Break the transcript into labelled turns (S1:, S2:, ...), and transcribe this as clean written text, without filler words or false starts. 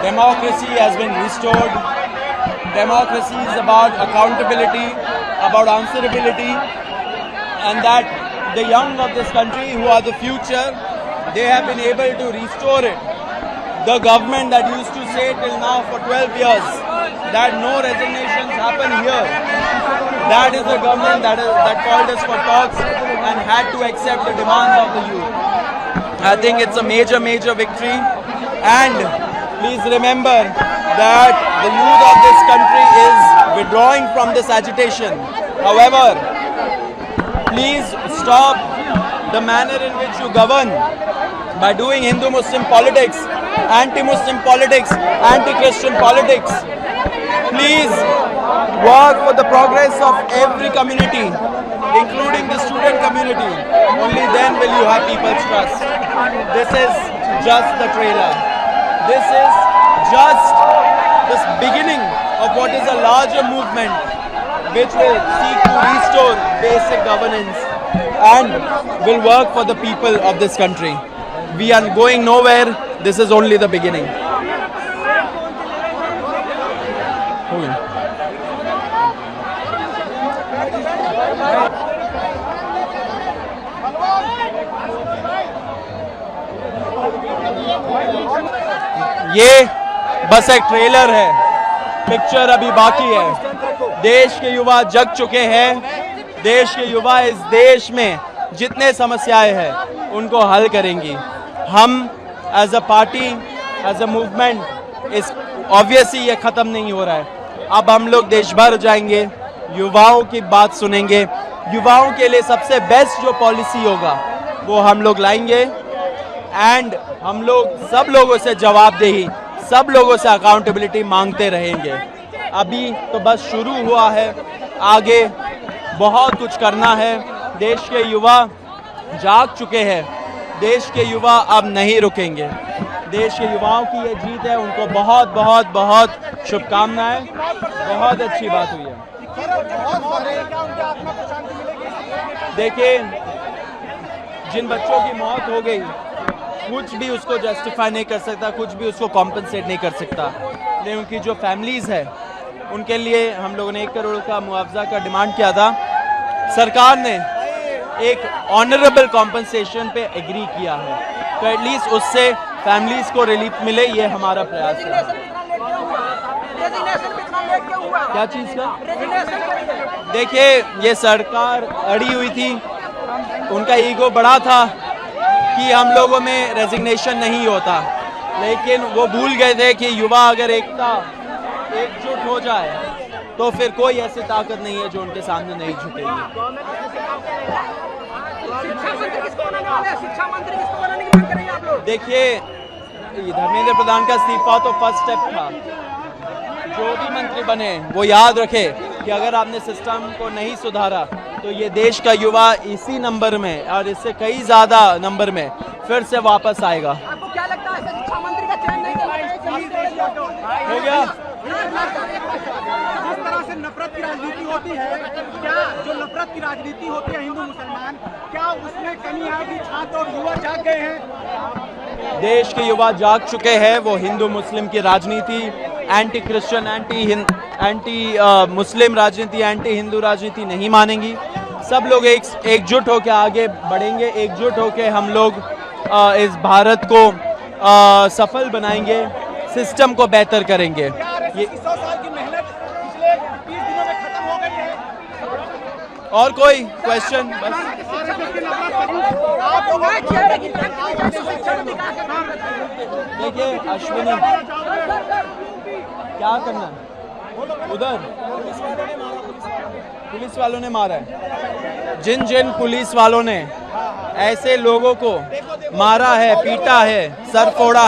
S1: democracy has been restored. Democracy is about accountability, about answerability, and that the young of this country, who are the future, they have been able to restore it. The government that used to say till now for 12 years that no resignations happen here, that is the government that called us for talks and had to accept the demands of the youth. I think it's a major victory, and please remember that the youth of this country is withdrawing from this agitation. However, please stop the manner in which you govern by doing Hindu-Muslim politics, anti-Muslim politics, anti-Christian politics. Please work for the progress of every community, including the student community. Only then will you have people's trust. This is just the trailer. This is just the beginning of what is a larger movement which will seek to restore basic governance and will work for the people of this country. We are going nowhere. This is only the beginning. ये बस एक trailer है, picture अभी बाकी है। देश के युवा जग चुके हैं। देश के युवा इस देश में जितने समस्याएं हैं उनको हल करेंगी। हम as a party, as a movement, इस ऑब्वियसली ये खत्म नहीं हो रहा है। अब हम लोग देश भर जाएंगे, युवाओं की बात सुनेंगे। युवाओं के लिए सबसे बेस्ट जो पॉलिसी होगा वो हम लोग लाएंगे, एंड हम लोग सब लोगों से जवाबदेही, सब लोगों से अकाउंटेबिलिटी मांगते रहेंगे। अभी तो बस शुरू हुआ है, आगे बहुत कुछ करना है। देश के युवा जाग चुके हैं। देश के युवा अब नहीं रुकेंगे। देश के युवाओं की ये जीत है। उनको बहुत बहुत बहुत शुभकामनाएं। बहुत अच्छी बात हुई है। देखिए, जिन बच्चों की मौत हो गई, कुछ भी उसको जस्टिफाई नहीं कर सकता, कुछ भी उसको कॉम्पनसेट नहीं कर सकता, लेकिन उनकी जो फैमिलीज़ है उनके लिए हम लोगों ने 1 करोड़ का मुआवजा का डिमांड किया था। सरकार ने एक ऑनरेबल कॉम्पनसेशन पे एग्री किया है, तो एटलीस्ट उससे फैमिलीज़ को रिलीफ मिले, ये हमारा प्रयास है। क्या चीज़ का? देखिए, ये सरकार अड़ी हुई थी, उनका ईगो बड़ा था कि हम लोगों में रेजिग्नेशन नहीं होता, लेकिन वो भूल गए थे कि युवा अगर एकजुट हो जाए तो फिर कोई ऐसी ताकत नहीं है जो उनके सामने नहीं झुकेगी। देखिए, धर्मेंद्र प्रधान का इस्तीफा तो फर्स्ट स्टेप था। जो भी मंत्री बने वो याद रखे कि अगर आपने सिस्टम को नहीं सुधारा तो ये देश का युवा इसी नंबर में और इससे कई ज्यादा नंबर में फिर से वापस आएगा।
S2: आपको क्या लगता है शिक्षा मंत्री का चयन नहीं
S1: हो गया?
S2: जिस तरह से नफरत की राजनीति होती है, क्या जो नफरत की राजनीति होती है हिंदू मुसलमान, क्या उसमें कमी आएगी? छात्र और युवा जाग गए हैं।
S1: देश के युवा जाग चुके हैं। वो हिंदू मुस्लिम की राजनीति, एंटी क्रिश्चियन, एंटी मुस्लिम राजनीति, एंटी हिंदू राजनीति नहीं मानेंगी। सब लोग एकजुट होकर आगे बढ़ेंगे। एकजुट होकर हम लोग इस भारत को सफल बनाएंगे, सिस्टम को बेहतर करेंगे। ये
S2: 100 साल की मेहनत पिछले 20 दिनों में खत्म हो गई है।
S1: और कोई क्वेश्चन? बस देखिए, अश्विनी क्या करना है? उधर पुलिस वालों ने मारा है। जिन पुलिस वालों ने ऐसे लोगों को मारा है, पीटा है, सर फोड़ा है,